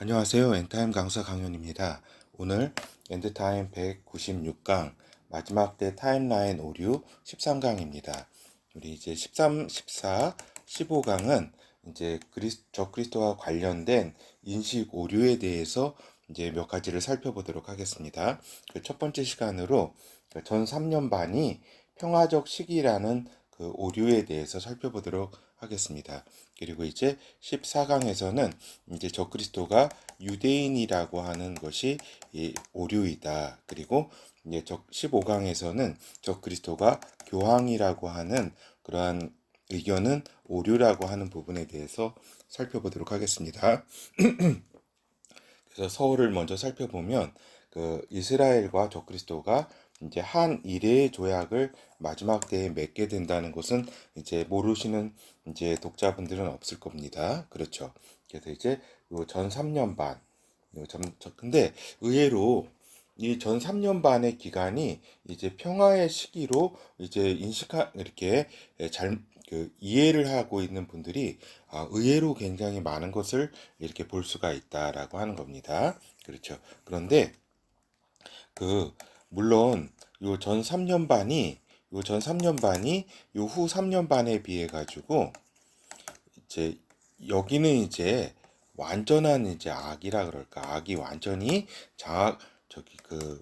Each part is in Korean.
안녕하세요. 엔타임 강사 강연입니다. 오늘 엔드타임 196강 마지막 때 타임라인 오류 13강입니다. 우리 이제 13, 14, 15강은 이제 적그리스도와 관련된 인식 오류에 대해서 이제 몇 가지를 살펴보도록 하겠습니다. 그 첫 번째 시간으로 전 3년 반이 평화적 시기라는 그 오류에 대해서 살펴보도록 하겠습니다. 그리고 이제 14강에서는 이제 적그리스도가 유대인이라고 하는 것이 이 오류이다. 그리고 이제 15강에서는 적그리스도가 교황이라고 하는 그러한 의견은 오류라고 하는 부분에 대해서 살펴보도록 하겠습니다. 그래서 서울을 먼저 살펴보면 그 이스라엘과 적그리스도가 이제 한 일회의 조약을 마지막 때에 맺게 된다는 것은 이제 모르시는 이제 독자분들은 없을 겁니다. 그렇죠. 그래서 이제 전 3년 반, 근데 의외로 이 전 3년 반의 기간이 이제 평화의 시기로 이제 이렇게 잘 이해를 하고 있는 분들이 의외로 굉장히 많은 것을 이렇게 볼 수가 있다라고 하는 겁니다. 그렇죠. 그런데 그 물론 요 전 3년 반이 요 후 3년 반에 비해 가지고 이제 여기는 이제 완전한 이제 악이라 그럴까? 악이 완전히 장악 저기 그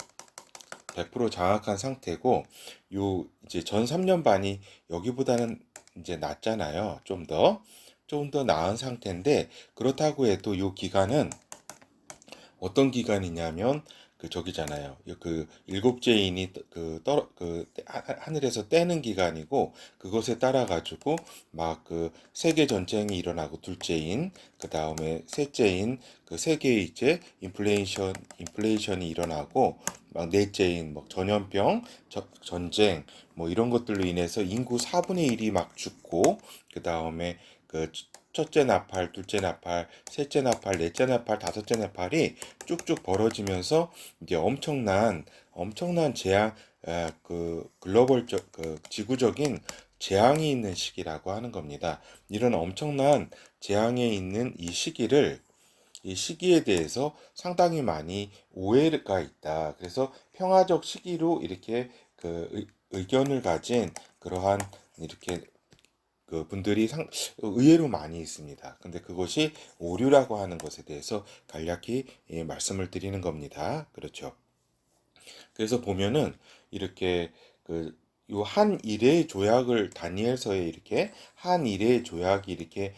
100% 장악한 상태고 요 이제 전 3년 반이 여기보다는 이제 낫잖아요. 좀 더 나은 상태인데 그렇다고 해도 요 기간은 어떤 기간이냐면 그 저기잖아요. 그 일곱째인이 하늘에서 떼는 기간이고 그것에 따라 가지고 막 그 세계 전쟁이 일어나고 둘째인 그 다음에 셋째인 그 세계의 이제 인플레이션이 일어나고 막 넷째인 뭐 전염병, 전쟁 뭐 이런 것들로 인해서 인구 4분의 1이 막 죽고 그 다음에 그 첫째 나팔, 둘째 나팔, 셋째 나팔, 넷째 나팔, 다섯째 나팔이 쭉쭉 벌어지면서 이제 엄청난 재앙, 그 글로벌적 그 지구적인 재앙이 있는 시기라고 하는 겁니다. 이런 엄청난 재앙에 있는 이 시기에 대해서 상당히 많이 오해가 있다. 그래서 평화적 시기로 이렇게 그 의견을 가진 그러한 이렇게 그 분들이 의외로 많이 있습니다. 근데 그것이 오류라고 하는 것에 대해서 간략히 말씀을 드리는 겁니다. 그렇죠. 그래서 보면은 이렇게 그 요 한 일의 조약을 다니엘서에 이렇게 한 일의 조약이 이렇게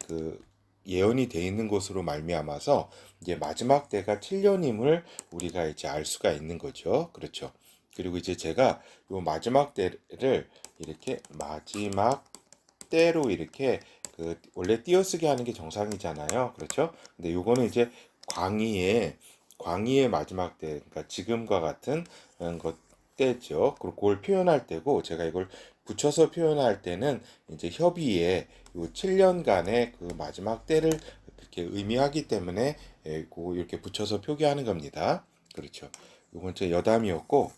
그 예언이 돼 있는 것으로 말미암아서 이제 마지막 때가 7년임을 우리가 이제 알 수가 있는 거죠. 그렇죠. 그리고 이제 제가 요 마지막 때를 이렇게 마지막 때로 이렇게 그 원래 띄어쓰기 하는 게 정상이잖아요. 그렇죠? 근데 요거는 이제 광의의 마지막 때, 그러니까 지금과 같은 것 때죠. 그리고 그걸 표현할 때고 제가 이걸 붙여서 표현할 때는 이제 협의의 요 7년간의 그 마지막 때를 이렇게 의미하기 때문에 이렇게 붙여서 표기하는 겁니다. 그렇죠. 이번 제 여담이었고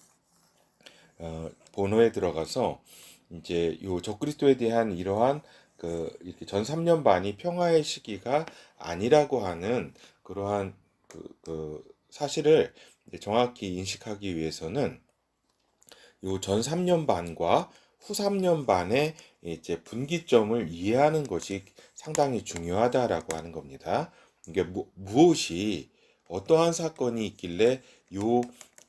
본호에 들어가서 이제 요 적그리스도에 대한 이러한 그 이렇게 전 3년 반이 평화의 시기가 아니라고 하는 그러한 그 사실을 정확히 인식하기 위해서는 요 전 3년 반과 후 3년 반의 이제 분기점을 이해하는 것이 상당히 중요하다라고 하는 겁니다. 이게 무엇이 어떠한 사건이 있길래 요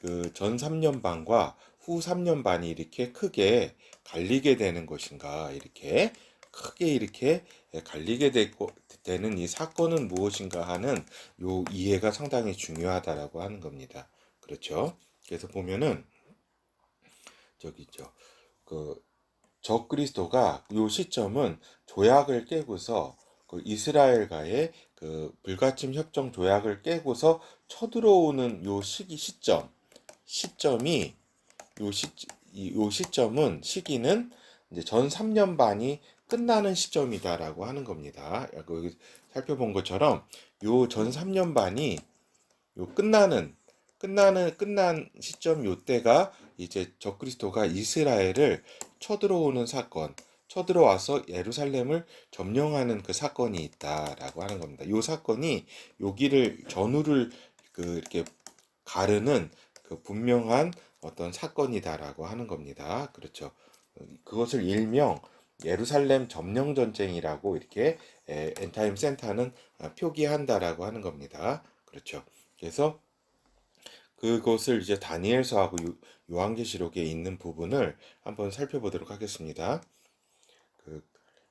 그 전 3년 반과 후 3년 반이 이렇게 크게 갈리게 되는 것인가 이렇게 크게 이렇게 갈리게 되는 이 사건은 무엇인가 하는 요 이해가 상당히 중요하다라고 하는 겁니다. 그렇죠? 그래서 보면은 저기 있죠. 그 적그리스도가 요 시점은 조약을 깨고서 그 이스라엘과의 그 불가침 협정 조약을 깨고서 쳐들어오는 요 시점이 요 시기는 이제 전 3년 반이 끝나는 시점이다라고 하는 겁니다. 여기 살펴본 것처럼 요 전 3년 반이 요 끝난 시점 요 때가 이제 적그리스도가 이스라엘을 쳐들어오는 사건, 쳐들어와서 예루살렘을 점령하는 그 사건이 있다라고 하는 겁니다. 이 사건이 여기를 전후를 이렇게 가르는 그 분명한 어떤 사건이다라고 하는 겁니다. 그렇죠. 그것을 일명 예루살렘 점령 전쟁이라고 이렇게 엔타임 센터는 표기한다라고 하는 겁니다. 그렇죠. 그래서 그것을 이제 다니엘서하고 요한계시록에 있는 부분을 한번 살펴보도록 하겠습니다. 그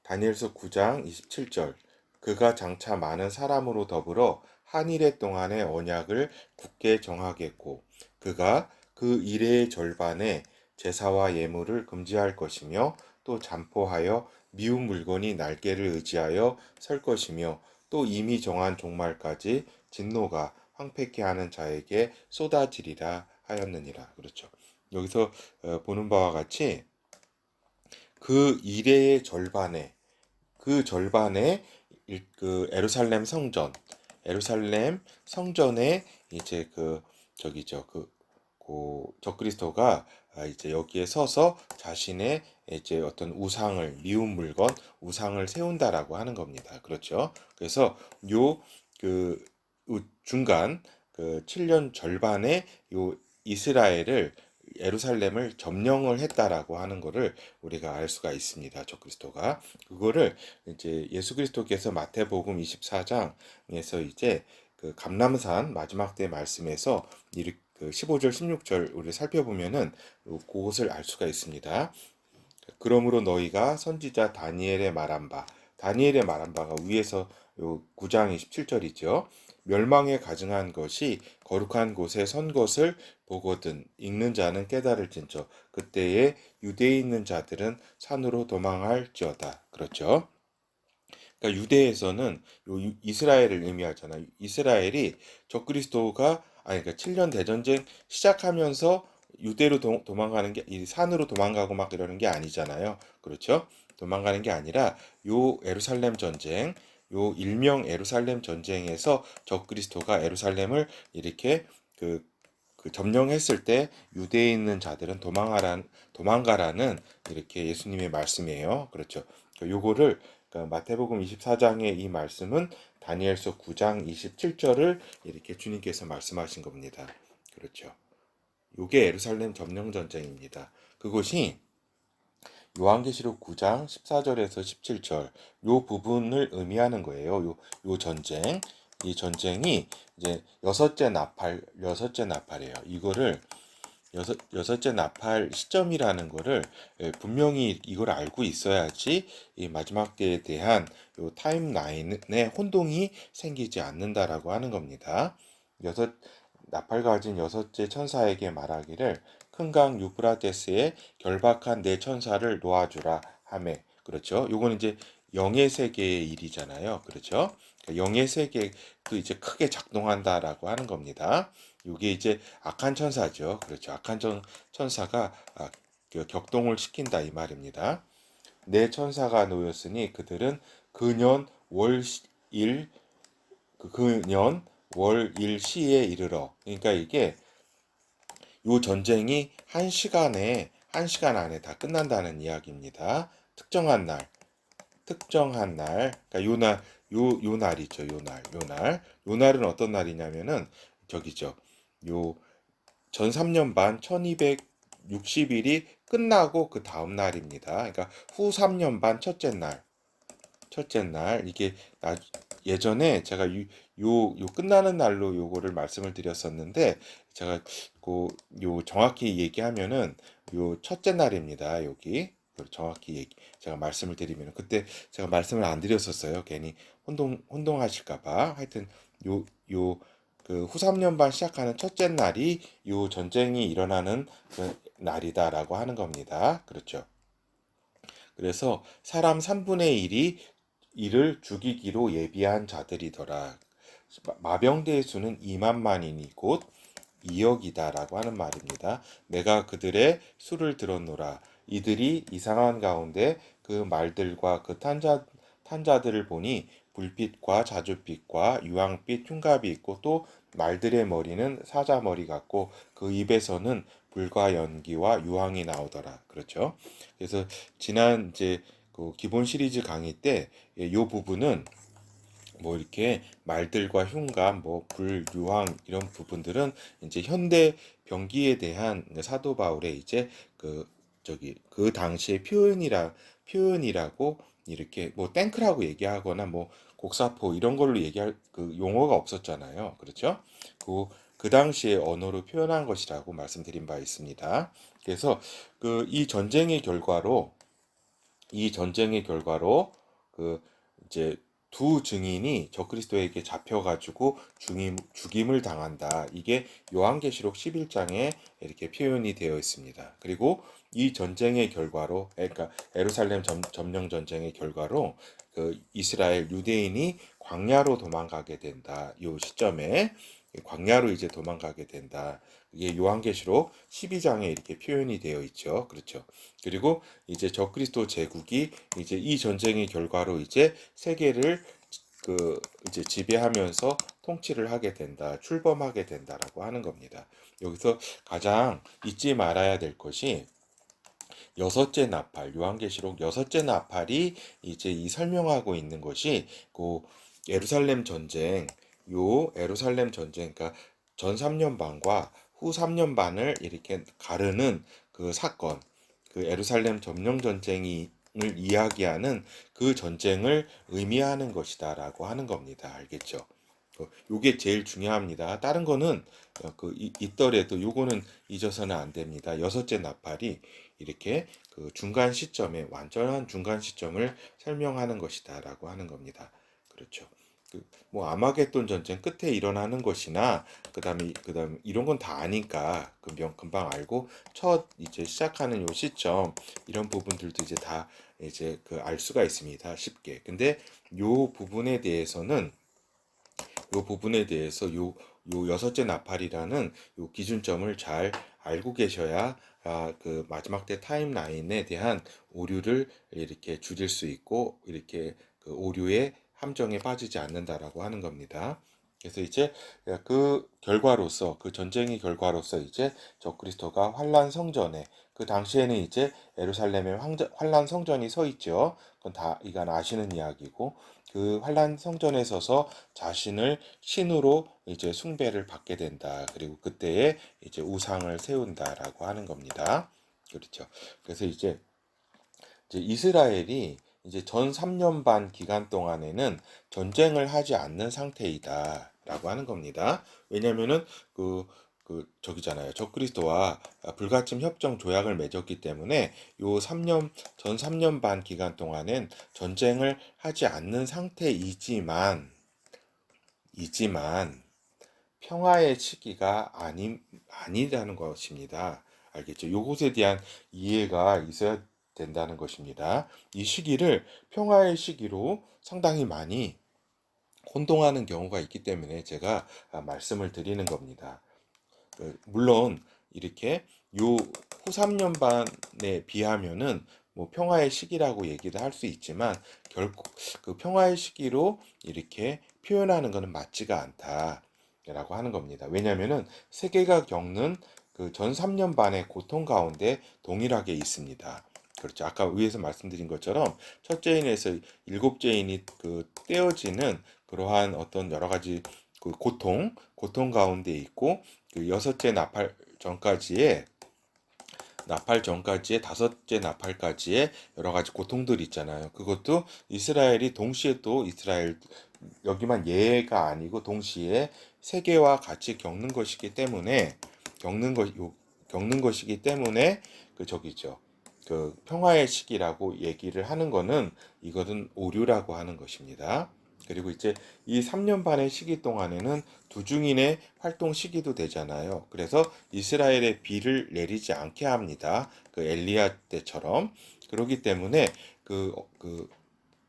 다니엘서 9장 27절, 그가 장차 많은 사람으로 더불어 한 일해 동안의 언약을 굳게 정하겠고 그가 그 일의 절반에 제사와 예물을 금지할 것이며 또 잠포하여 미운 물건이 날개를 의지하여 설 것이며 또 이미 정한 종말까지 진노가 황폐케 하는 자에게 쏟아지리라 하였느니라. 그렇죠. 여기서 보는 바와 같이 그 일의 절반에 그 절반에 그 에루살렘 성전에 이제 그 저기죠 그 적그리스도가 이제 여기에 서서 자신의 이제 어떤 우상을 미운 물건 우상을 세운다라고 하는 겁니다. 그렇죠. 그래서 요 그 중간 그 7년 절반에 요 이스라엘을 예루살렘을 점령을 했다라고 하는 것을 우리가 알 수가 있습니다. 적그리스도가 그거를 이제 예수 그리스도께서 마태복음 24장에서 이제 그 감람산 마지막 때 말씀에서 그 15절 16절 우리 살펴보면은 그것을 알 수가 있습니다. 그러므로 너희가 선지자 다니엘의 말한 바가 위에서 요 9장 27절이죠. 멸망에 가증한 것이 거룩한 곳에 선 것을 보거든 읽는 자는 깨달을진저 그때에 유대에 있는 자들은 산으로 도망할지어다. 그렇죠. 그러니까 유대에서는 이스라엘을 의미하잖아요. 이스라엘이 적그리스도가 그러니까 7년 대전쟁 시작하면서 유대로 도망가는 게 이 산으로 도망가고 막 이러는 게 아니잖아요. 그렇죠? 도망가는 게 아니라 요 예루살렘 전쟁, 요 일명 예루살렘 전쟁에서 적그리스도가 예루살렘을 이렇게 그, 그 점령했을 때 유대에 있는 자들은 도망가라는 이렇게 예수님의 말씀이에요. 그렇죠? 요거를 그러니까 마태복음 24장의 이 말씀은 다니엘서 9장 27절을 이렇게 주님께서 말씀하신 겁니다. 그렇죠. 요게 예루살렘 점령 전쟁입니다. 그것이 요한계시록 9장 14절에서 17절 요 부분을 의미하는 거예요. 요 전쟁. 이 전쟁이 이제 여섯째 나팔이에요. 이거를 여섯째 나팔 시점이라는 거를 분명히 이걸 알고 있어야지 이 마지막 때에 대한 요 타임라인에 혼동이 생기지 않는다라고 하는 겁니다. 여섯 나팔 가진 여섯째 천사에게 말하기를 큰 강 유브라데스에 결박한 내 천사를 놓아주라 하매 그렇죠. 요거는 이제 영의 세계의 일이잖아요. 그렇죠. 그러니까 영의 세계도 이제 크게 작동한다라고 하는 겁니다. 이게 이제 악한 천사죠. 그렇죠. 천사가 그 격동을 시킨다 이 말입니다. 내 천사가 놓였으니 그들은 그년 월일 그년 월일 시에 이르러. 그러니까 이게 요 전쟁이 한 시간 안에 다 끝난다는 이야기입니다. 특정한 날, 그러니까 요 날이죠. 요 날은 어떤 날이냐면은 저기죠. 요 전 3년 반 1260일이 끝나고 그 다음 날입니다. 그러니까 후 3년 반 첫째 날 이게 예전에 제가 요 끝나는 날로 요거를 말씀을 드렸었는데 제가 요 정확히 얘기하면은 요 첫째 날입니다. 여기 정확히 제가 말씀을 드리면 그때 제가 말씀을 안 드렸었어요. 괜히 혼동하실까 봐. 하여튼 요 그 후 3년 반 시작하는 첫째 날이 요 전쟁이 일어나는 그 날이다라고 하는 겁니다. 그렇죠. 그래서 사람 3분의 1이 이를 죽이기로 예비한 자들이더라. 마병대의 수는 2만만이니 곧 2억이다라고 하는 말입니다. 내가 그들의 수를 들었노라. 이들이 이상한 가운데 그 말들과 그 탄자들을 보니 불빛과 자줏빛과 유황빛 흉갑이 있고 또 말들의 머리는 사자머리 같고 그 입에서는 불과 연기와 유황이 나오더라. 그렇죠. 그래서 지난 이제 그 기본 시리즈 강의 때 이 부분은 뭐 이렇게 말들과 흉감, 뭐 불유황 이런 부분들은 이제 현대 병기에 대한 사도 바울의 이제 그 그 당시의 표현이라고 이렇게 뭐 탱크라고 얘기하거나 뭐 곡사포 이런 걸로 얘기할 그 용어가 없었잖아요. 그렇죠? 그 당시의 언어로 표현한 것이라고 말씀드린 바 있습니다. 그래서 그 이 전쟁의 결과로 그 이제 두 증인이 적그리스도에게 잡혀가지고 죽임을 당한다. 이게 요한계시록 11장에 이렇게 표현이 되어 있습니다. 그리고 이 전쟁의 결과로, 그러니까 예루살렘 점령 전쟁의 결과로 그 이스라엘 유대인이 광야로 도망가게 된다. 요 시점에 광야로 이제 도망가게 된다. 이게 요한계시록 12장에 이렇게 표현이 되어 있죠. 그렇죠. 그리고 이제 적그리스도 제국이 이제 이 전쟁의 결과로 이제 세계를 그 이제 지배하면서 통치를 하게 된다, 출범하게 된다라고 하는 겁니다. 여기서 가장 잊지 말아야 될 것이 여섯째 나팔, 요한계시록 여섯째 나팔이 이제 이 설명하고 있는 것이 그 예루살렘 전쟁, 요 예루살렘 전쟁, 그러니까 전 3년 반과 후 3년 반을 이렇게 가르는 그 사건, 그 예루살렘 점령 전쟁이 을 이야기하는 그 전쟁을 의미하는 것이다라고 하는 겁니다. 알겠죠? 요게 제일 중요합니다. 다른 거는 있더라도 요거는 잊어서는 안 됩니다. 여섯째 나팔이 이렇게 그 중간 시점에 완전한 중간 시점을 설명하는 것이다라고 하는 겁니다. 그렇죠. 뭐 아마겟돈 전쟁 끝에 일어나는 것이나 그다음에 이런 건 다 아니까 금방 알고 첫 이제 시작하는 요 시점 이런 부분들도 이제 다 이제 그 알 수가 있습니다. 쉽게. 근데 요 부분에 대해서는 요 여섯째 나팔이라는 요 기준점을 잘 알고 계셔야 그 마지막 때 타임라인에 대한 오류를 이렇게 줄일 수 있고 이렇게 그 오류의 함정에 빠지지 않는다라고 하는 겁니다. 그래서 이제 그 전쟁의 결과로서 이제 적그리스도가 환란 성전에 그 당시에는 이제 예루살렘에 환란 성전이 서 있죠. 그건 다 이건 아시는 이야기고 그 환란 성전에 서서 자신을 신으로 이제 숭배를 받게 된다. 그리고 그때에 이제 우상을 세운다라고 하는 겁니다. 그렇죠. 그래서 이제 이스라엘이 이제 전 3년 반 기간 동안에는 전쟁을 하지 않는 상태이다라고 하는 겁니다. 왜냐면은 저기잖아요. 적그리스도와 불가침 협정 조약을 맺었기 때문에 요 3년 전 3년 반 기간 동안엔 전쟁을 하지 않는 상태이지만 평화의 시기가 아니라는 것입니다. 알겠죠? 요것에 대한 이해가 있어야 된다는 것입니다. 이 시기를 평화의 시기로 상당히 많이 혼동하는 경우가 있기 때문에 제가 말씀을 드리는 겁니다. 물론 이렇게 요 후 3년 반에 비하면은 뭐 평화의 시기라고 얘기도 할 수 있지만 결코 그 평화의 시기로 이렇게 표현하는 것은 맞지가 않다라고 하는 겁니다. 왜냐하면은 세계가 겪는 그 전 3년 반의 고통 가운데 동일하게 있습니다. 그렇죠. 아까 위에서 말씀드린 것처럼 첫째 인에서 일곱째 인이 그 떼어지는 그러한 어떤 여러 가지 그 고통 가운데 있고 그 나팔 전까지의 다섯째 나팔까지의 여러 가지 고통들이 있잖아요. 그것도 이스라엘이 동시에 또 이스라엘 여기만 예가 아니고 동시에 세계와 같이 겪는 것이기 때문에 그 저기죠. 그 평화의 시기라고 얘기를 하는 거는 이것은 오류라고 하는 것입니다. 그리고 이제 이 3년 반의 시기 동안에는 두 증인의 활동 시기도 되잖아요. 그래서 이스라엘에 비를 내리지 않게 합니다. 그 엘리야 때처럼. 그렇기 때문에 그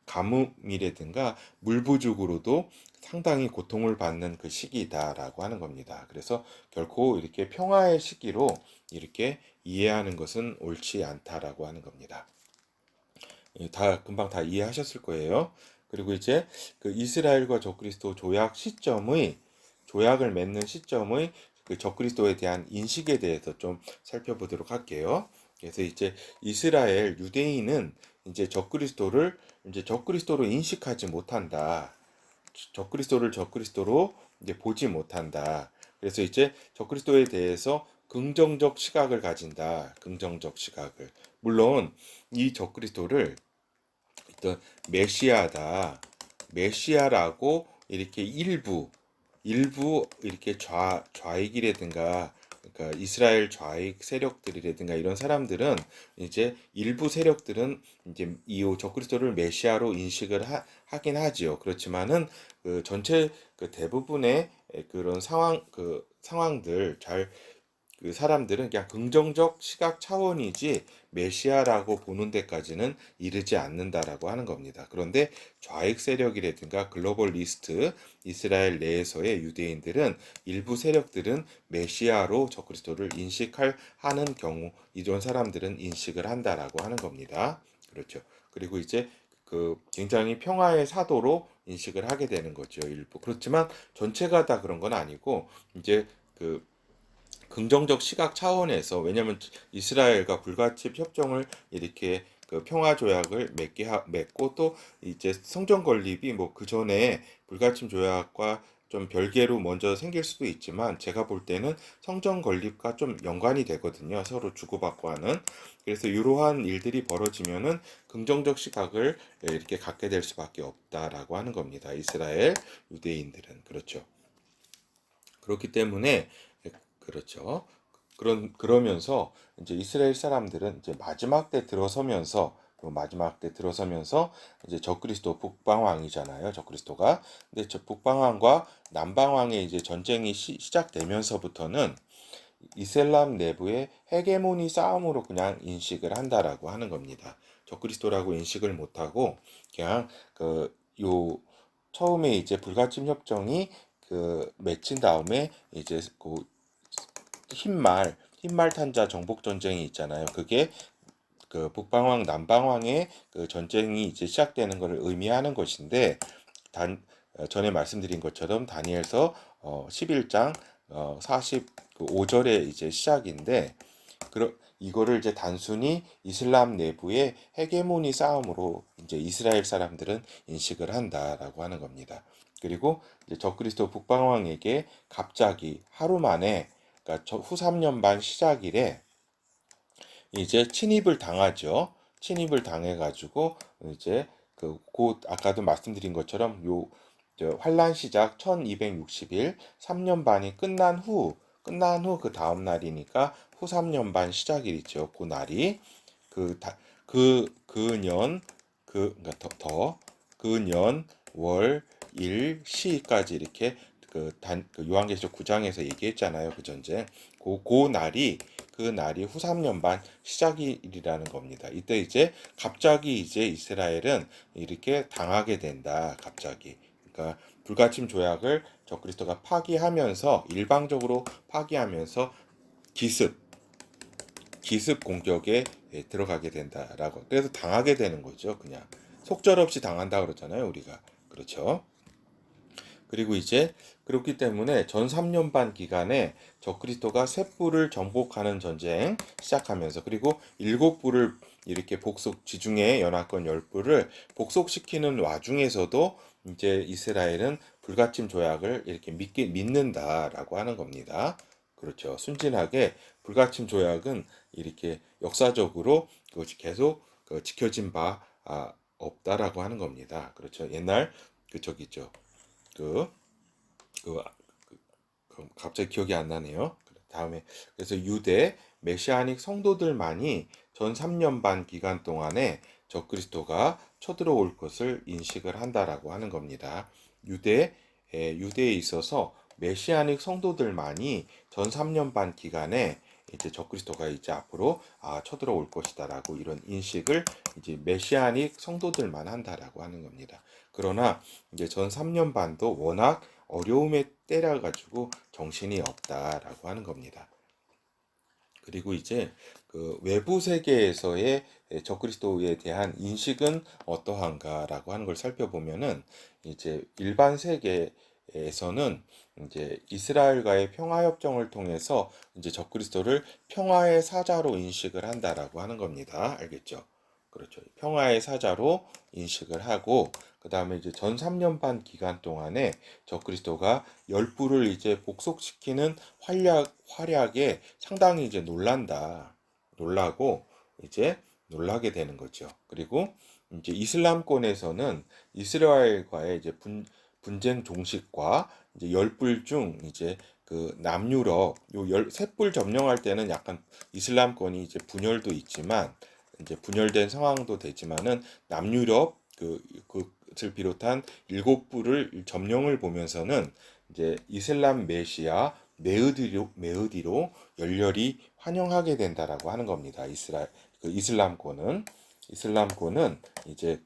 가뭄이라든가 물 부족으로도 상당히 고통을 받는 그 시기다라고 하는 겁니다. 그래서 결코 이렇게 평화의 시기로 이렇게 이해하는 것은 옳지 않다라고 하는 겁니다. 금방 다 이해하셨을 거예요. 그리고 이제 그 이스라엘과 적그리스도 조약을 맺는 시점의 그 적그리스도에 대한 인식에 대해서 좀 살펴보도록 할게요. 그래서 이제 유대인은 이제 적그리스도를 이제 적그리스도로 인식하지 못한다. 적그리스도를 적그리스도로 이제 보지 못한다. 그래서 이제 적그리스도에 대해서 긍정적 시각을 가진다. 긍정적 시각을. 물론 이 적그리스도를 어떤 메시아다. 메시아라고 이렇게 일부 이렇게 좌익이라든가 그러니까 이스라엘 좌익 세력들이라든가 이런 사람들은 이제 일부 세력들은 이제 이 적그리스도를 메시아로 인식을 하긴 하지요. 그렇지만은 그 전체 그 대부분의 그런 상황들 잘 그 사람들은 그냥 긍정적 시각 차원이지 메시아라고 보는 데까지는 이르지 않는다라고 하는 겁니다. 그런데 좌익 세력이라든가 글로벌리스트 이스라엘 내에서의 유대인들은 일부 세력들은 메시아로 적그리스도를 하는 경우 이런 사람들은 인식을 한다라고 하는 겁니다. 그렇죠. 그리고 이제 그 굉장히 평화의 사도로 인식을 하게 되는 거죠. 일부. 그렇지만 전체가 다 그런 건 아니고 이제 그 긍정적 시각 차원에서 왜냐하면 이스라엘과 불가침 협정을 이렇게 그 평화 조약을 맺고 또 이제 성전 건립이 뭐 그 전에 불가침 조약과 좀 별개로 먼저 생길 수도 있지만 제가 볼 때는 성전 건립과 좀 연관이 되거든요. 서로 주고받고 하는. 그래서 이러한 일들이 벌어지면은 긍정적 시각을 이렇게 갖게 될 수밖에 없다라고 하는 겁니다. 이스라엘 유대인들은 그렇죠. 그렇기 때문에 그렇죠. 그러면서 이제 이스라엘 사람들은 이제 마지막 때 들어서면서 이제 적그리스도 북방왕이잖아요. 적그리스도가. 근데 저 북방왕과 남방왕의 이제 전쟁이 시작되면서부터는 이슬람 내부의 헤게모니 싸움으로 그냥 인식을 한다라고 하는 겁니다. 적그리스도라고 인식을 못하고 그냥 요 처음에 이제 불가침 협정이 맺힌 다음에 이제 흰말 탄자 정복 전쟁이 있잖아요. 그게 그 북방왕 남방왕의 그 전쟁이 이제 시작되는 것을 의미하는 것인데 전에 말씀드린 것처럼 다니엘서 11장 45절에 이제 시작인데 이거를 이제 단순히 이슬람 내부의 헤게모니 싸움으로 이제 이스라엘 사람들은 인식을 한다라고 하는 겁니다. 그리고 이제 적그리스도 북방왕에게 갑자기 하루 만에 그러니까 후 3년 반 시작일에 이제 침입을 당하죠. 침입을 당해가지고 이제 곧 아까도 말씀드린 것처럼 환란 시작 1260일 3년 반이 끝난 후 그 다음 날이니까 후 3년 반 시작일이죠. 그 날이 그년 그러니까 그년 월 일 시까지 이렇게 요한계시록 9장에서 얘기했잖아요. 그 전쟁. 그 날이 후 3년 반 시작일이라는 겁니다. 이때 이제 갑자기 이제 이스라엘은 이렇게 당하게 된다. 갑자기. 그러니까 불가침 조약을 적그리스도가 파기하면서 일방적으로 파기하면서 기습 기습 공격에 들어가게 된다라고. 그래서 당하게 되는 거죠. 그냥 속절없이 당한다 그러잖아요. 우리가. 그렇죠. 그리고 이제 그렇기 때문에 전 3년 반 기간에 적그리스도가 세 뿔을 정복하는 전쟁 시작하면서 그리고 일곱 뿔을 이렇게 지중해 연합권 열 뿔을 복속시키는 와중에서도 이제 이스라엘은 불가침 조약을 이렇게 믿는다라고 하는 겁니다. 그렇죠. 순진하게 불가침 조약은 이렇게 역사적으로 그것이 계속 지켜진 바 없다라고 하는 겁니다. 그렇죠. 옛날 저기 있죠. 그, 그, 갑자기 기억이 안 나네요. 다음에 그래서 유대 메시아닉 성도들만이 전 3년 반 기간 동안에 적그리스도가 쳐들어올 것을 인식을 한다라고 하는 겁니다. 유대에 있어서 메시아닉 성도들만이 전 3년 반 기간에 이제 적그리스도가 이제 앞으로 쳐들어올 것이다라고 이런 인식을 이제 메시아닉 성도들만 한다라고 하는 겁니다. 그러나 이제 전 3년 반도 워낙 어려움에 때려 가지고 정신이 없다라고 하는 겁니다. 그리고 이제 그 외부 세계에서의 적그리스도에 대한 인식은 어떠한가라고 하는 걸 살펴보면은 이제 일반 세계에서는 이제 이스라엘과의 평화 협정을 통해서 이제 적그리스도를 평화의 사자로 인식을 한다라고 하는 겁니다. 알겠죠? 그렇죠. 평화의 사자로 인식을 하고 그 다음에 이제 전 3년 반 기간 동안에 적그리스도가 열불을 이제 복속시키는 활약에 상당히 이제 놀라고 이제 놀라게 되는 거죠. 그리고 이제 이슬람권에서는 이스라엘과의 이제 분쟁 종식과 이제 열불 중 이제 그 남유럽 셋불 점령할 때는 약간 이슬람권이 이제 분열도 있지만 이제 분열된 상황도 되지만은 남유럽 그것을 비롯한 일곱 부를 점령을 보면서는 이제 이슬람 메시아 메흐디로 열렬히 환영하게 된다라고 하는 겁니다. 이슬람권은 이제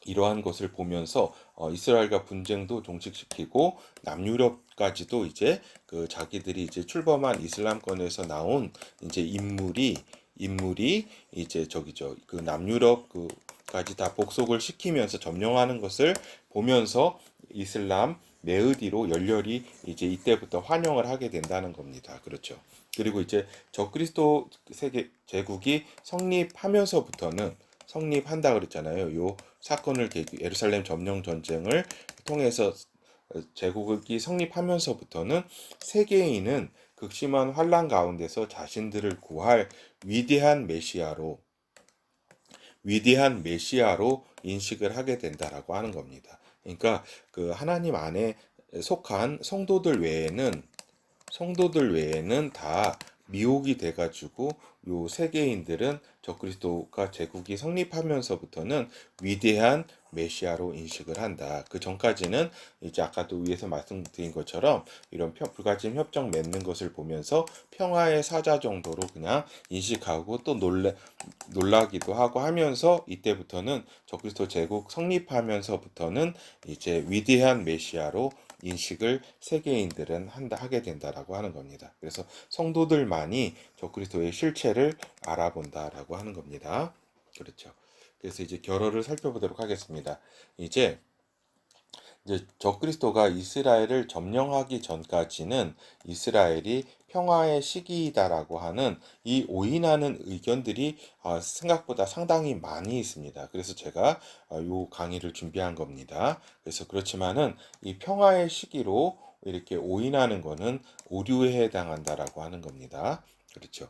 이러한 것을 보면서 이스라엘과 분쟁도 종식시키고 남유럽까지도 이제 그 자기들이 이제 출범한 이슬람권에서 나온 이제 인물이 이제 저기죠 그 남유럽 그까지 다 복속을 시키면서 점령하는 것을 보면서 이슬람 메흐디로 열렬히 이제 이때부터 환영을 하게 된다는 겁니다. 그렇죠. 그리고 이제 적그리스도 세계 제국이 성립한다 그랬잖아요. 요 사건을 예루살렘 점령 전쟁을 통해서 제국이 성립하면서부터는 세계인은 극심한 환란 가운데서 자신들을 구할 위대한 메시아로 인식을 하게 된다라고 하는 겁니다. 그러니까 그 하나님 안에 속한 성도들 외에는 다 미혹이 돼가지고 요 세계인들은 적그리스도가 제국이 성립하면서부터는 위대한 메시아로 인식을 한다. 그 전까지는 이제 아까도 위에서 말씀드린 것처럼 이런 불가침 협정 맺는 것을 보면서 평화의 사자 정도로 그냥 인식하고 또 놀라기도 하고 하면서 이때부터는 적그리스도 제국 성립하면서부터는 이제 위대한 메시아로 인식을 세계인들은 하게 된다라고 하는 겁니다. 그래서 성도들만이 적그리스도의 실체를 알아본다라고 하는 겁니다. 그렇죠. 그래서 이제 결어를 살펴보도록 하겠습니다. 이제 적그리스도가 이스라엘을 점령하기 전까지는 이스라엘이 평화의 시기이다라고 하는 이 오인하는 의견들이 생각보다 상당히 많이 있습니다. 그래서 제가 요 강의를 준비한 겁니다. 그래서 그렇지만은 이 평화의 시기로 이렇게 오인하는 거는 오류에 해당한다라고 하는 겁니다. 그렇죠.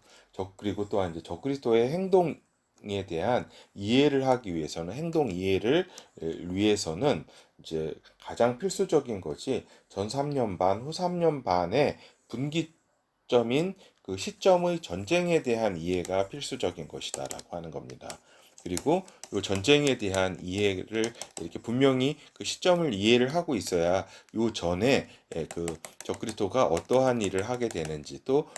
그리고 또한 이제 적그리스도의 행동에 대한 이해를 하기 위해서는 행동 이해를 위해서는 이제 가장 필수적인 것이 전 3년 반, 후 3년 반의 분기점인 그 시점의 전쟁에 대한 이해가 필수적인 것이다라고 하는 겁니다. 그리고 이 전쟁에 대한 이해를 이렇게 분명히 그 시점을 이해를 하고 있어야 요 전에 그 적그리스도가 어떠한 일을 하게 되는지 또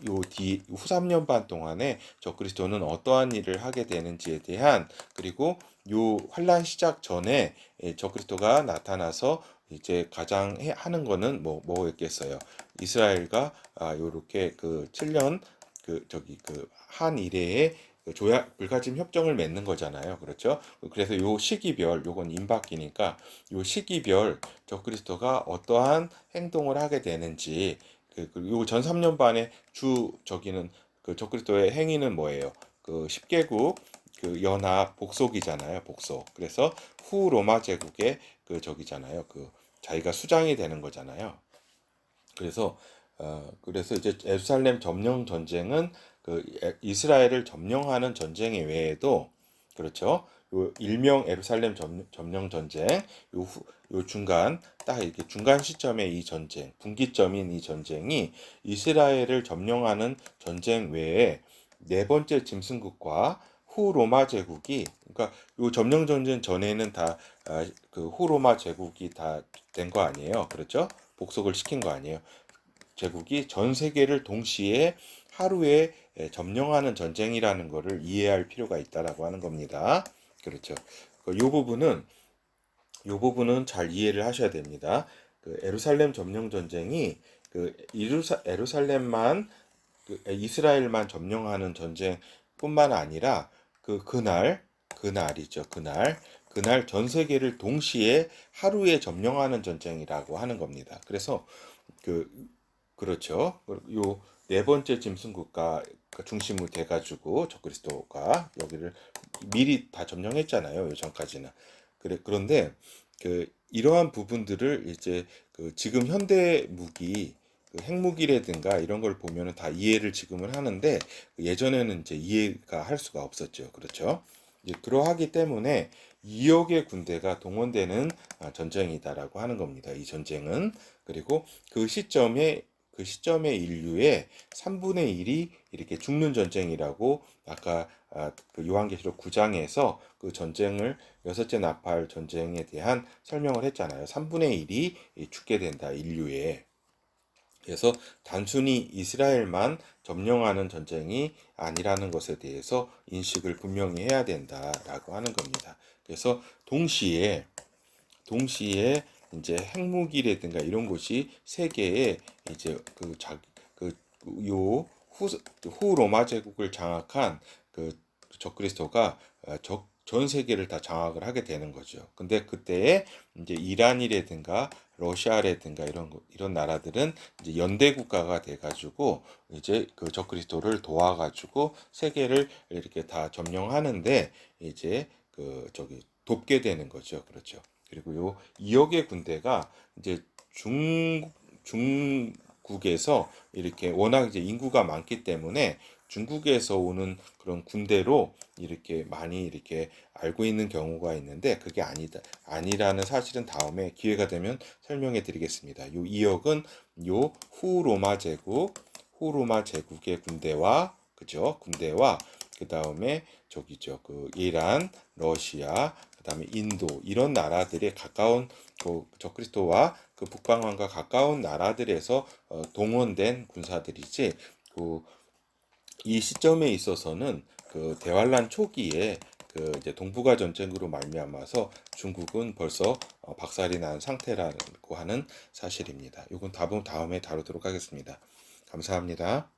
후 3년 반 동안에 적그리스도는 어떠한 일을 하게 되는지에 대한 그리고 요 환란 시작 전에 적그리스도가 나타나서 이제 가장 하는 거는 뭐겠어요? 이스라엘과 요렇게 그 7년 한 이래에 조약 불가침 협정을 맺는 거잖아요. 그렇죠? 그래서 요 시기별 요건 임박기니까 요 시기별 적그리스도가 어떠한 행동을 하게 되는지 요전 3년 반의 저기는 그 적그리스도의 행위는 뭐예요? 그 10개국 그 연합 복속이잖아요. 복속. 그래서 후 로마 제국의 그 저기잖아요. 그 자기가 수장이 되는 거잖아요. 그래서 이제 예루살렘 점령 전쟁은 그 이스라엘을 점령하는 전쟁 외에도 그렇죠. 요 일명 예루살렘 점령 전쟁, 요 중간 딱 이렇게 중간 시점의 이 전쟁, 분기점인 이 전쟁이 이스라엘을 점령하는 전쟁 외에 네 번째 짐승국과 후 로마 제국이 그러니까 요 점령 전쟁 전에는 다 그 후 로마 제국이 다 된 거 아니에요. 그렇죠? 복속을 시킨 거 아니에요. 제국이 전 세계를 동시에 하루에 점령하는 전쟁이라는 것을 이해할 필요가 있다라고 하는 겁니다. 그렇죠. 요 부분은 잘 이해를 하셔야 됩니다. 그 에루살렘 점령 전쟁이 에루살렘만 이스라엘만 점령하는 전쟁뿐만 아니라 그날이죠. 그날 전 세계를 동시에 하루에 점령하는 전쟁이라고 하는 겁니다. 그래서 그 그렇죠. 요 네 번째 짐승국가 중심으로 돼가지고 적그리스도가 여기를 미리 다 점령했잖아요. 요 전까지는. 그런데 이러한 부분들을 이제 지금 현대 무기 핵무기라든가 이런 걸 보면은 다 이해를 지금은 하는데 예전에는 이제 이해가 할 수가 없었죠. 그렇죠? 이제 그러하기 때문에 2억의 군대가 동원되는 전쟁이다라고 하는 겁니다. 이 전쟁은. 그리고 그 시점에 인류의 3분의 1이 이렇게 죽는 전쟁이라고 아까 그 요한계시록 9장에서 그 전쟁을 여섯째 나팔 전쟁에 대한 설명을 했잖아요. 3분의 1이 죽게 된다, 인류에. 그래서 단순히 이스라엘만 점령하는 전쟁이 아니라는 것에 대해서 인식을 분명히 해야 된다라고 하는 겁니다. 그래서 동시에 이제 핵무기라든가 이런 것이 세계에 이제 후 로마 제국을 장악한 그 적그리스도가 전 세계를 다 장악을 하게 되는 거죠. 근데 그때에 이제 이란이라든가 러시아라든가 이런 나라들은 이제 연대 국가가 돼가지고 이제 그 적그리스도를 도와가지고 세계를 이렇게 다 점령하는데 이제 돕게 되는 거죠. 그렇죠. 그리고 요 2억의 군대가 이제 중국에서 이렇게 워낙 이제 인구가 많기 때문에 중국에서 오는 그런 군대로 이렇게 많이 이렇게 알고 있는 경우가 있는데 그게 아니라는 사실은 다음에 기회가 되면 설명해 드리겠습니다. 요 2억은 요 후 로마 제국의 군대와 그죠? 군대와 그다음에 그 이란, 러시아, 그다음에 인도 이런 나라들의 가까운 적그리스도와 그 북방왕과 가까운 나라들에서 동원된 군사들이지 이 시점에 있어서는 그 대환란 초기에 그 이제 동북아 전쟁으로 말미암아서 중국은 벌써 박살이 난 상태라고 하는 사실입니다. 이건 다음에 다루도록 하겠습니다. 감사합니다.